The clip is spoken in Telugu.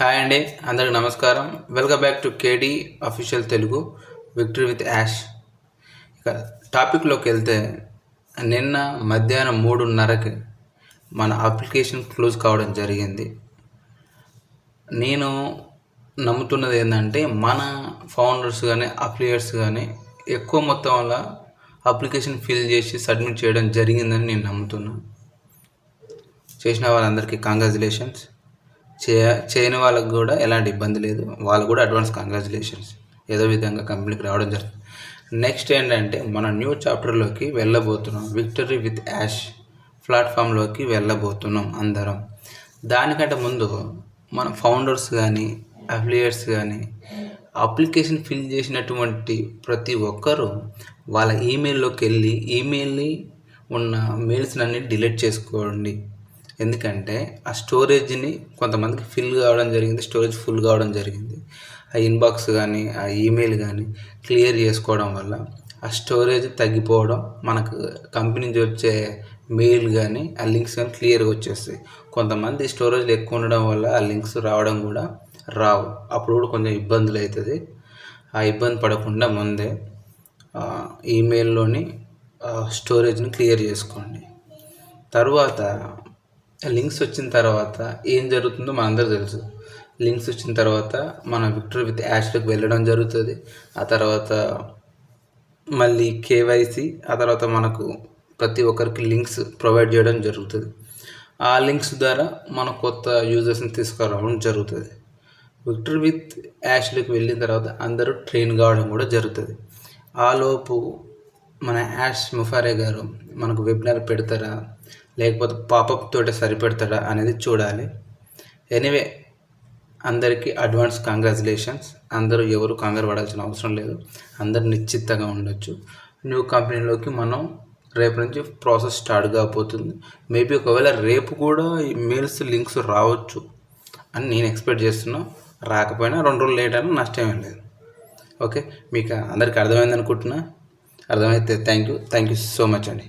హాయ్ అండి, అందరికి నమస్కారం. Welcome back to KD official Telugu victory with Yash. ఇక టాపిక్లోకి వెళ్తే, నిన్న మధ్యాహ్నం 3:30కి మన అప్లికేషన్ క్లోజ్ కావడం జరిగింది. నేను నమ్ముతున్నది ఏంటంటే, మన ఫౌండర్స్ కానీ అఫిలియేట్స్ కానీ ఎక్కువ మొత్తం వల్ల అప్లికేషన్ ఫిల్ చేసి సబ్మిట్ చేయడం జరిగిందని నేను నమ్ముతున్నాను. చేసిన వాళ్ళందరికీ కంగ్రాచులేషన్స్. చేయని వాళ్ళకు కూడా ఎలాంటి ఇబ్బంది లేదు, వాళ్ళు కూడా అడ్వాన్స్ కంగ్రాచులేషన్స్. ఏదో విధంగా కంపెనీకి రావడం జరుగుతుంది. నెక్స్ట్ ఏంటంటే, మన న్యూ చాప్టర్లోకి వెళ్ళబోతున్నాం. విక్టరీ విత్ యాష్ ప్లాట్ఫామ్లోకి వెళ్ళబోతున్నాం అందరం. దానికంటే ముందు మన ఫౌండర్స్ కానీ అఫిలియేట్స్ కానీ అప్లికేషన్ ఫిల్ చేసినటువంటి ప్రతి ఒక్కరూ వాళ్ళ ఈమెయిల్లోకి వెళ్ళి ఈమెయిల్ని ఉన్న మెయిల్స్ని డిలీట్ చేసుకోండి. ఎందుకంటే ఆ స్టోరేజ్ని కొంతమందికి ఫిల్ కావడం జరిగింది, స్టోరేజ్ ఫుల్ కావడం జరిగింది. ఆ ఇన్బాక్స్ కానీ ఆ ఈమెయిల్ కానీ క్లియర్ చేసుకోవడం వల్ల ఆ స్టోరేజ్ తగ్గిపోవడం, మనకు కంపెనీ నుంచి వచ్చే మెయిల్ కానీ ఆ లింక్స్ కానీ క్లియర్గా వచ్చేస్తాయి. కొంతమంది స్టోరేజ్లు ఎక్కువ ఉండడం వల్ల ఆ లింక్స్ రావడం కూడా రావు, అప్పుడు కూడా కొంచెం ఇబ్బందులు అవుతుంది. ఆ ఇబ్బంది పడకుండా ముందే ఈమెయిల్లోని స్టోరేజ్ని క్లియర్ చేసుకోండి. తర్వాత లింక్స్ వచ్చిన తర్వాత ఏం జరుగుతుందో మనందరూ తెలుసు. లింక్స్ వచ్చిన తర్వాత మన విక్టరీ విత్ యాష్లోకి వెళ్ళడం జరుగుతుంది. ఆ తర్వాత మళ్ళీ కేవైసీ, ఆ తర్వాత మనకు ప్రతి ఒక్కరికి లింక్స్ ప్రొవైడ్ చేయడం జరుగుతుంది. ఆ లింక్స్ ద్వారా మన కొత్త యూజర్స్ని తీసుకురావడం జరుగుతుంది. విక్టరీ విత్ యాష్లోకి వెళ్ళిన తర్వాత అందరూ ట్రైన్ కావడం కూడా జరుగుతుంది. ఆలోపు మన యాష్ ముఫారే గారు మనకు వెబినార్ పెడతారా లేకపోతే పాపప్ తోటి సరిపెడతాడా అనేది చూడాలి. ఎనీవే, అందరికీ అడ్వాన్స్ కంగ్రాచులేషన్స్. అందరూ ఎవరు కంగారు పడాల్సిన అవసరం లేదు, అందరు నిశ్చితంగా ఉండొచ్చు. న్యూ కంపెనీలోకి మనం రేపు నుంచి ప్రాసెస్ స్టార్ట్ కాబోతుంది. మేబీ ఒకవేళ రేపు కూడా ఈ మెయిల్స్ లింక్స్ రావచ్చు అని నేను ఎక్స్పెక్ట్ చేస్తున్నా. రాకపోయినా 2 రోజులు లేట్ అయినా నష్టమేం లేదు. ఓకే, మీకు అందరికీ అర్థమైంది అనుకుంటున్నా. అర్థమైతే థ్యాంక్ యూ సో మచ్ అండి.